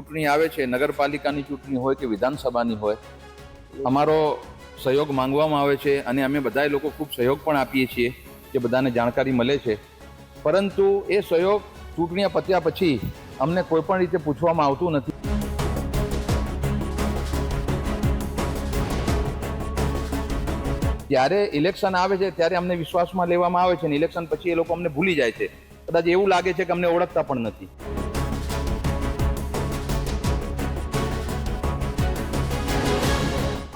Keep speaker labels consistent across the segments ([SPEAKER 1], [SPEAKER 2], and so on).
[SPEAKER 1] ચૂંટણી આવે છે, નગરપાલિકાની ચૂંટણી હોય કે વિધાનસભાની હોય, અમારો સહયોગ માંગવામાં આવે છે અને અમે બધાય લોકો ખૂબ સહયોગ પણ આપીએ છીએ કે બધાને જાણકારી મળે છે. પરંતુ એ સહયોગ ચૂંટણીઓ પત્યા પછી અમને કોઈ પણ રીતે પૂછવામાં આવતું નથી. જ્યારે ઇલેક્શન આવે છે ત્યારે અમને વિશ્વાસમાં લેવામાં આવે છે અને ઇલેક્શન પછી એ લોકો અમને ભૂલી જાય છે. કદાચ એવું લાગે છે કે અમને ઓળખતા પણ નથી.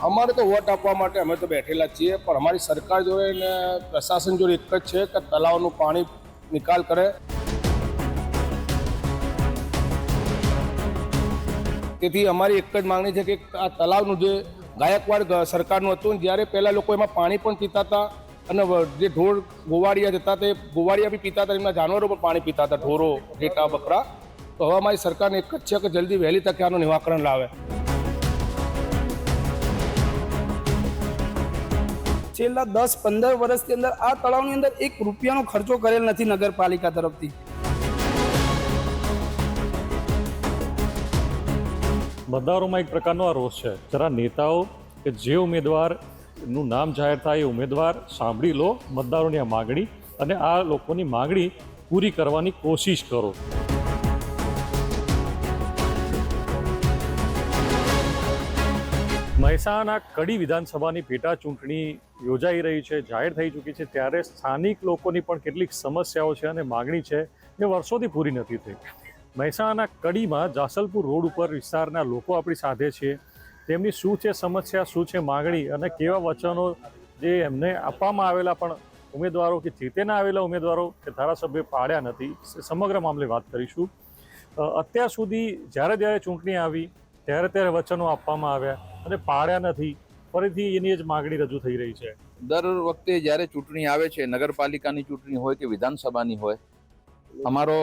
[SPEAKER 2] અમારે તો વોટ આપવા માટે અમે તો બેઠેલા છીએ, પણ અમારી સરકાર જોડે ને પ્રશાસન જોડે એક જ છે કે તળાવનું પાણી નિકાલ કરે. તેથી અમારી એક જ માંગણી છે કે આ તળાવનું જે ગાયકવાડ સરકારનું હતું, જ્યારે પહેલાં લોકો એમાં પાણી પણ પીતા હતા અને જે ઢોર ગોવાળિયા જતા તે ગોવાળિયા બી પીતા હતા, એમના જાનવરો પણ પાણી પીતા હતા, ઢોરો, ઘેટા, બકરા. તો હવે અમારી સરકારને એક જ છે કે જલ્દી વહેલી તકે આનું નિરાકરણ લાવે.
[SPEAKER 3] છેલ્લા 10-15 વર્ષની અંદર આ તળાવની અંદર ₹1 ખર્ચો કરેલ નથી નગરપાલિકા તરફથી.
[SPEAKER 4] મતદારોમાં એક પ્રકારનો આ રોષ છે. જરા નેતાઓ કે જે ઉમેદવારનું નામ જાહેર થાય એ ઉમેદવાર સાંભળી લો મતદારોની આ માગણી અને આ લોકોની માગણી પૂરી કરવાની કોશિશ કરો. મહેસાણા કડી વિધાનસભાની પેટા ચૂંટણી યોજાઈ રહી છે, જાહેર થઈ ચૂકી છે, ત્યારે સ્થાનિક લોકોની પણ કેટલીક સમસ્યાઓ છે અને માગણી છે એ વર્ષોથી પૂરી નથી થઈ. મહેસાણા કડીમાં જાસલપુર રોડ ઉપર વિસ્તારના લોકો આપણી સાથે છે. તેમની શું છે સમસ્યા, શું છે માગણી અને કેવા વચનો જે એમને આપવામાં આવેલા પણ ઉમેદવારો કે જીતેના આવેલા ઉમેદવારો કે ધારાસભ્ય પાડ્યા નથી, સમગ્ર મામલે વાત કરીશું. અત્યાર સુધી જ્યારે ચૂંટણી આવી ત્યારે વચનો આપવામાં આવ્યા અને પાડ્યા નથી, ફરીથી એની જ માગણી રજૂ થઈ રહી છે.
[SPEAKER 1] દર વખતે જ્યારે ચૂંટણી આવે છે, નગરપાલિકાની ચૂંટણી હોય કે વિધાનસભાની હોય, અમારો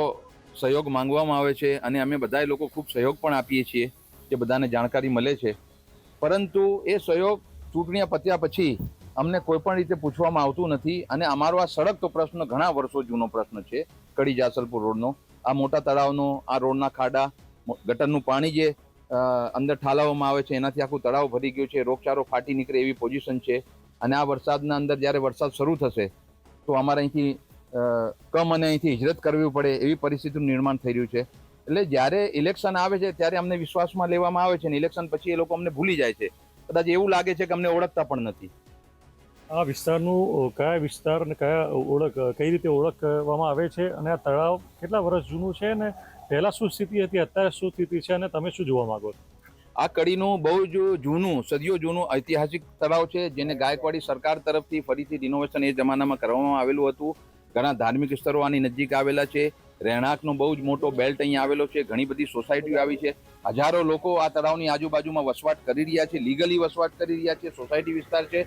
[SPEAKER 1] સહયોગ માંગવામાં આવે છે અને અમે બધાય લોકો ખૂબ સહયોગ પણ આપીએ છીએ કે બધાને જાણકારી મળે છે. પરંતુ એ સહયોગ ચૂંટણીઓ પત્યા પછી અમને કોઈ પણ રીતે પૂછવામાં આવતું નથી. અને અમારો આ સડક તો પ્રશ્ન ઘણા વર્ષો જૂનો પ્રશ્ન છે. કડી જાસલપુર રોડનો, આ મોટા તળાવનો, આ રોડના ખાડા, ગટરનું પાણી જે અંદર ઠાલવવામાં આવે છે એનાથી આખું તળાવ ભરી ગયું છે, રોગચાળો ફાટી નીકળે એવી પોઝિશન છે. અને આ વરસાદના અંદર જ્યારે વરસાદ શરૂ થશે તો અમારે અહીંથી અને અહીંથી હિજરત કરવી પડે એવી પરિસ્થિતિનું નિર્માણ થઈ રહ્યું છે. એટલે જ્યારે ઇલેક્શન આવે છે ત્યારે અમને વિશ્વાસમાં લેવામાં આવે છે અને ઇલેક્શન પછી એ લોકો અમને ભૂલી જાય છે. કદાચ એવું લાગે છે કે અમને ઓળખતા પણ નથી.
[SPEAKER 4] આ વિસ્તારનું કયા વિસ્તાર અને કઈ રીતે ઓળખવામાં આવે છે અને આ તળાવ કેટલા વર્ષ જૂનું છે અને પહેલાં શું સ્થિતિ હતી, અત્યારે શું સ્થિતિ છે અને તમે શું જોવા માંગો છો?
[SPEAKER 1] આ કડીનું બહુ જ જૂનું, સદીઓ જૂનું ઐતિહાસિક તળાવ છે, જેને ગાયકવાડી સરકાર તરફથી ફરીથી રિનોવેશન એ જમાનામાં કરવામાં આવેલું હતું. ઘણા ધાર્મિક સ્થળો આની નજીક આવેલા છે. રહેણાંકનો બહુ જ મોટો બેલ્ટ અહીંયા આવેલો છે. ઘણી બધી સોસાયટીઓ આવી છે. હજારો લોકો આ તળાવની આજુબાજુમાં વસવાટ કરી રહ્યા છે, લીગલી વસવાટ કરી રહ્યા છે, સોસાયટી વિસ્તાર છે.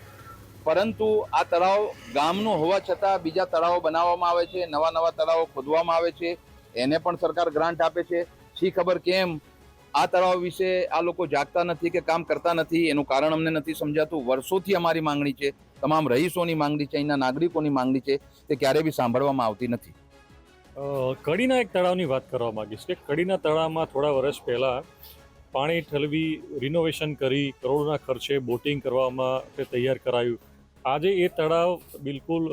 [SPEAKER 1] પરંતુ આ તળાવ ગામનું હોવા છતાં બીજા તળાવો બનાવવામાં આવે છે, નવા તળાવો ખોદવામાં આવે છે. એને પણ સરકાર ગ્રાન્ટ આપે છે. શી ખબર કેમ આ તળાવ વિશે આ લોકો જાગતા નથી કે કામ કરતા નથી, એનું કારણ અમને નથી સમજાતું. વર્ષોથી અમારી માંગણી છે, તમામ રહીશોની માંગણી છે, અહીંના નાગરિકોની માંગણી છે, તે ક્યારેય બી સાંભળવામાં આવતી નથી.
[SPEAKER 4] કડીના એક તળાવની વાત કરવા માંગીશ કે કડીના તળાવમાં થોડા વર્ષ પહેલાં પાણી ઠલવી રિનોવેશન કરી કરોડોના ખર્ચે બોટિંગ કરવામાં તૈયાર કરાયું. આજે એ તળાવ બિલકુલ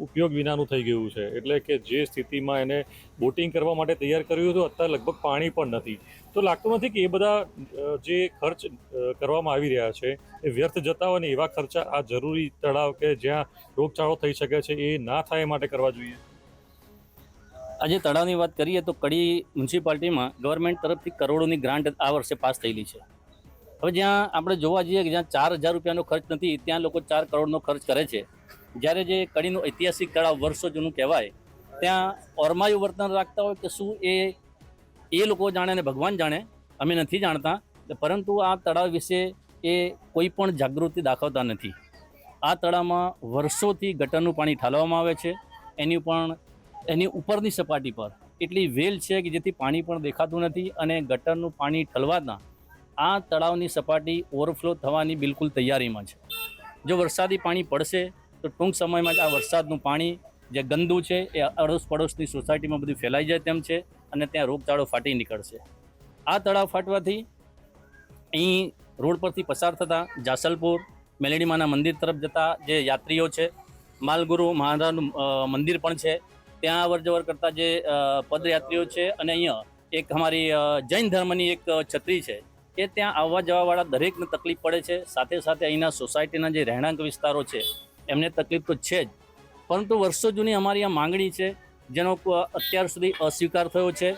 [SPEAKER 4] ઉપયોગ વિનાનું થઈ ગયું છે. એટલે કે જે સ્થિતિમાં એને બોટિંગ કરવા માટે તૈયાર કર્યું હતું, અત્યારે લગભગ પાણી પણ નથી. તો લાગતું નથી કે એ બધા જે ખર્ચ કરવામાં આવી રહ્યા છે એ વ્યર્થ જતા હોય ને એવા ખર્ચા આ જરૂરી તળાવ કે જ્યાં રોગચાળો થઈ શકે છે એ ના થાય માટે કરવા જોઈએ?
[SPEAKER 5] આજે તળાવની વાત કરીએ તો કડી મ્યુનિસિપાલિટીમાં ગવર્મેન્ટ તરફથી કરોડોની ગ્રાન્ટ આ વર્ષે પાસ થયેલી છે. હવે જ્યાં આપણે જોવા જઈએ કે જ્યાં ₹4,000નો ખર્ચ નથી, ત્યાં લોકો 4 કરોડનો ખર્ચ કરે છે. જ્યારે જે કડીનું ઐતિહાસિક તળાવ વર્ષો જૂનું કહેવાય, ત્યાં ઓરમાયું વર્તન રાખતા હોય કે શું એ લોકો જાણે અને ભગવાન જાણે, અમે નથી જાણતા. પરંતુ આ તળાવ વિશે એ કોઈ પણ જાગૃતિ દાખવતા નથી. આ તળાવમાં વર્ષોથી ગટરનું પાણી ઠાલવવામાં આવે છે. એની ઉપરની સપાટી પર એટલી વેલ છે કે જેથી પાણી પણ દેખાતું નથી અને ગટરનું પાણી ઠલવાતા આ તળાવની સપાટી ઓવરફ્લો થવાની બિલકુલ તૈયારીમાં છે. જો વરસાદી પાણી પડશે તો ટૂંક સમયમાં જ આ વરસાદનું પાણી જે ગંદુ છે એ અડોશ પડોશની સોસાયટીમાં બધું ફેલાઈ જાય તેમ છે અને ત્યાં રોગચાળો ફાટી નીકળશે. આ તળાવ ફાટવાથી અહીં રોડ પરથી પસાર થતા જાસલપુર મેલેડીમાના મંદિર તરફ જતા જે યાત્રીઓ છે, માલગુરુ મહારાજનું મંદિર પણ છે, ત્યાં અવર જવર કરતા જે પદયાત્રીઓ છે, અને અહીંયા એક અમારી જૈન ધર્મની એક છત્રી છે એ ત્યાં આવવા જવાવાળા દરેકને તકલીફ પડે છે. સાથે સાથે અહીંના સોસાયટીના જે રહેણાંક વિસ્તારો છે એમને તકલીફ તો છે જ, પરંતુ વર્ષો જૂની અમારી આ માંગણી છે જેનો અત્યાર સુધી અસ્વીકાર થયો છે.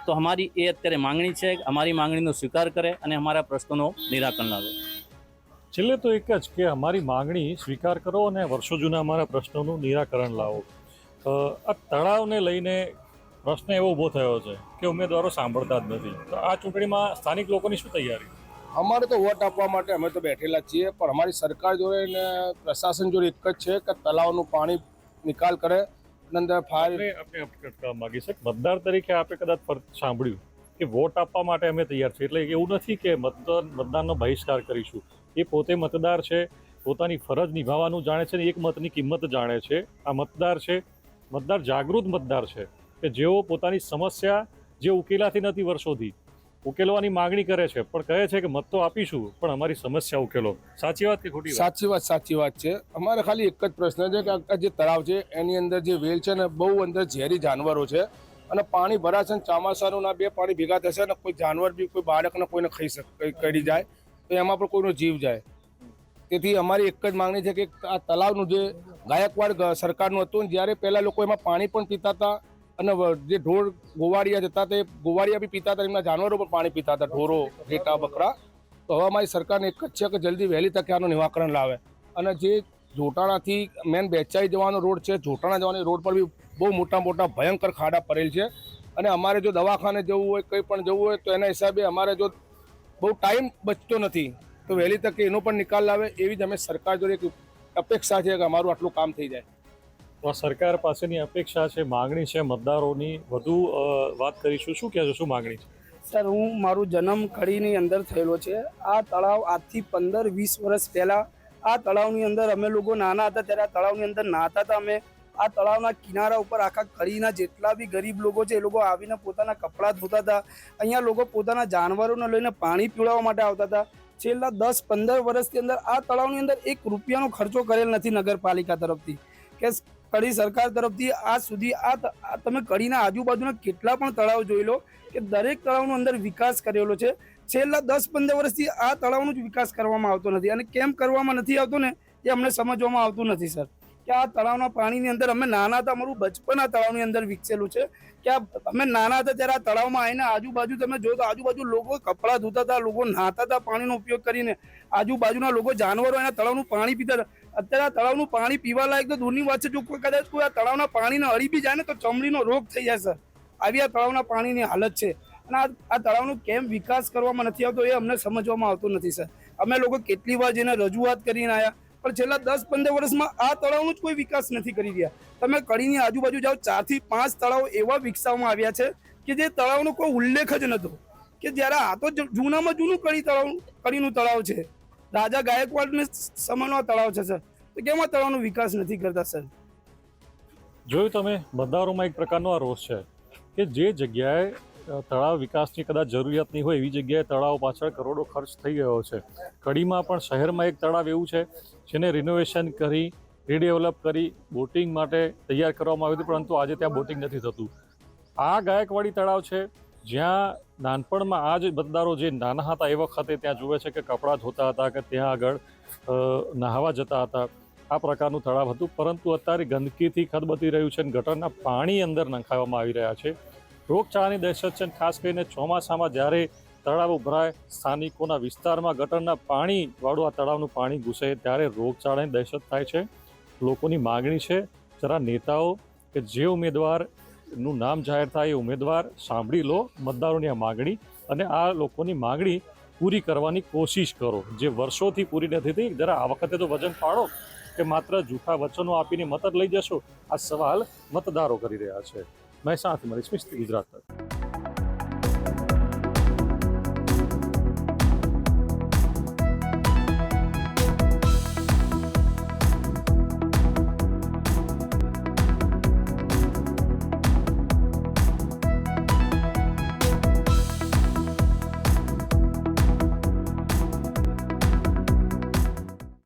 [SPEAKER 5] તો અમારી એ અત્યારે માંગણી છે, અમારી માંગણીનો સ્વીકાર કરે અને અમારા પ્રશ્નોનો નિરાકરણ લાવે.
[SPEAKER 4] છેલ્લે તો એક જ કે અમારી માંગણી સ્વીકાર કરો અને વર્ષો જૂના અમારા પ્રશ્નોનું નિરાકરણ લાવો. આ તળાવને લઈને પ્રશ્ન એવો ઊભો થયો છે કે ઉમેદવારો સાંભળતા જ નથી. તો આ ચૂંટણીમાં સ્થાનિક લોકોની શું તૈયારી?
[SPEAKER 2] અમારે તો વોટ આપવા માટે અમે તો બેઠેલા છીએ, પણ અમારી સરકાર જોડે ને પ્રશાસન જોડે એક જ છે કે તળાવનું પાણી નિકાલ કરે. અંદર ફાયર
[SPEAKER 4] આપણે અટકાવવા માંગી છે મતદાર તરીકે આપણે કદાચ સાંભળ્યું કે વોટ આપવા માટે અમે તૈયાર છીએ, એટલે એવું નથી કે મતદાનનો બહિષ્કાર કરીશું. એ પોતે મતદાર છે, પોતાની ફરજ નિભાવવાનું જાણે છે, એક મતની કિંમત જાણે છે. આ મતદાર છે, મતદાર જાગૃત મતદાર છે કે જેઓ પોતાની સમસ્યા જે ઉકેલાતી નથી વર્ષોથી ઉકેલવાની માગણી કરે છે, પણ કહે છે કે મત તો આપીશું પણ અમારી સમસ્યા ઉકેલો. સાચી વાત કે ખોટી વાત?
[SPEAKER 2] સાચી વાત છે. અમારે ખાલી એક જ પ્રશ્ન છે કે આ જે તળાવ છે એની અંદર જે વેલ છે ને બહુ અંદર ઝેરી જાનવરો છે, અને પાણી ભરાશે ને ચોમાસાનું ના બે પાણી ભેગા થશે ને કોઈ જાનવર બી કોઈ બાળકને કોઈને કરી જાય તો એમાં પણ કોઈનો જીવ જાય. તેથી અમારી એક જ માંગણી છે કે આ તળાવનું જે ગાયકવાડ સરકારનું હતું ને, જ્યારે પહેલાં લોકો એમાં પાણી પણ પીતા હતા અને જે ઢોર ગોવાળિયા જતા તે ગોવાળિયા બી પીતા હતા, એમના જાનવરો પણ પાણી પીતા હતા, ઢોરો, ઘેટા, બકરા. તો હવે અમારી સરકારને એક જ છે કે જલ્દી વહેલી તકે આનું નિરાકરણ લાવે. અને જે જોટાણાથી મેન બેચાઈ જવાનો રોડ છે, જોટાણા જવાની રોડ પર બી બહુ મોટા ભયંકર ખાડા પડેલ છે, અને અમારે જો દવાખાને જવું હોય, કંઈ પણ જવું હોય તો એના હિસાબે અમારે જો બહુ ટાઈમ બચતો નથી, તો વહેલી તકે એનો પણ નિકાલ લાવે એવી જ અમે સરકાર જોડે એક અપેક્ષા છે કે અમારું આટલું કામ થઈ જાય.
[SPEAKER 4] તો સરકાર પાસેની અપેક્ષા છે, માગણી છે મતદારોની. વધુ વાત કરીશું. શું કહેશો, શું માગણી છે?
[SPEAKER 3] સર, હું મારું જન્મ કડીની અંદર થયેલો છે. આ તળાવ આજથી 15-20 વર્ષ પહેલાં આ તળાવની અંદર અમે લોકો નાના હતા ત્યારે આ તળાવની અંદર નહાતા હતા. અમે આ તળાવના કિનારા ઉપર આખા કડીના જેટલા બી ગરીબ લોકો છે એ લોકો આવીને પોતાના કપડાં ધોતા હતા. અહીંયા લોકો પોતાના જાનવરોને લઈને પાણી પીવડાવવા માટે આવતા હતા. છેલ્લા 10-15 વર્ષની અંદર આ તળાવની અંદર 1 રૂપિયાનો ખર્ચો કરેલ નથી નગરપાલિકા તરફથી કે કડી સરકાર તરફથી. આજ સુધી આ તમે કડીના આજુબાજુના કેટલા પણ તળાવ જોઈ લો કે દરેક તળાવનો અંદર વિકાસ કરેલો છે. છેલ્લા 10-15 વર્ષથી આ તળાવનો જ વિકાસ કરવામાં આવતો નથી, અને કેમ કરવામાં નથી આવતો ને એ અમને સમજવામાં આવતું નથી સર. કે આ તળાવના પાણીની અંદર અમે નાના હતા, અમારું બચપન આ તળાવની અંદર વિકસેલું છે. કે અમે નાના હતા ત્યારે આ તળાવમાં આવીને આજુબાજુ તમે જો તો આજુબાજુ લોકો કપડાં ધોતા હતા, લોકો નહાતા હતા પાણીનો ઉપયોગ કરીને. આજુબાજુના લોકો જાનવરો એના તળાવનું પાણી પીતા હતા. અત્યારે આ તળાવનું પાણી પીવા લાયક તો દૂરની વાત છે. જો કોઈ કદાચ કોઈ આ તળાવના પાણીને અડી બી જાય ને તો ચમડીનો રોગ થઈ જાય સર. આવી આ તળાવના પાણીની હાલત છે, અને આ તળાવનો કેમ વિકાસ કરવામાં નથી આવતો એ અમને સમજવામાં આવતું નથી સર. અમે લોકો કેટલી વાર જેને રજૂઆત કરીને આવ્યા, પણ છેલ્લા 10-15 વર્ષમાં આ તળાવનો જ કોઈ વિકાસ નથી કરી રહ્યા. તમે કડીની આજુબાજુ જાઓ, 4 થી 5 તળાવો એવા વિકસાવવામાં આવ્યા છે કે જે તળાવનો કોઈ ઉલ્લેખ જ નહોતો. કે જ્યારે આ તો જૂનામાં જૂનું કડીનું તળાવ છે, રાજા ગાયકવાડને સમયનો તળાવ છે સર. તો કેમ આ તળાવનો વિકાસ નથી કરતા સર?
[SPEAKER 4] જોયું તમે, મતદારોમાં એક પ્રકારનો આ રોષ છે કે જે જગ્યાએ તળાવ વિકાસની કદાચ જરૂરિયાત નહીં હોય એવી જગ્યાએ તળાવ પાછળ કરોડો ખર્ચ થઈ ગયો છે. કડીમાં પણ શહેરમાં એક તળાવ એવું છે જેને રિનોવેશન કરી, રીડેવલપ કરી, બોટિંગ માટે તૈયાર કરવામાં આવ્યું હતું, પરંતુ આજે ત્યાં બોટિંગ નથી થતું. આ ગાયકવાડી તળાવ છે જ્યાં નાનપણમાં આ જ મતદારો જે નાના હતા એ વખતે ત્યાં જુએ છે કે કપડાં ધોતા હતા, કે ત્યાં આગળ નહાવા જતા હતા. આ પ્રકારનું તળાવ હતું, પરંતુ અત્યારે ગંદકીથી ખદબદી રહ્યું છે અને ગટરના પાણી અંદર નંખાવવામાં આવી રહ્યા છે. રોગચાળાની દહેશત છે, ખાસ કરીને ચોમાસામાં જ્યારે તળાવ ઉભરાય, સ્થાનિકોના વિસ્તારમાં ગટરના પાણીવાળું આ તળાવનું પાણી ઘૂસે ત્યારે રોગચાળાની દહેશત થાય છે. લોકોની માગણી છે જરા નેતાઓ કે જે ઉમેદવારનું નામ જાહેર થાય એ ઉમેદવાર સાંભળી લો મતદારોની આ માગણી, અને આ લોકોની માગણી પૂરી કરવાની કોશિશ કરો જે વર્ષોથી પૂરી નથી થઈ. જરા આ વખતે તો વજન પાડો કે માત્ર જૂઠા વચનો આપીને મત જ લઈ જશો, આ સવાલ મતદારો કરી રહ્યા છે. મહેસાણાથી મનીષ મિસ્ત્રી, ગુજરાત તક.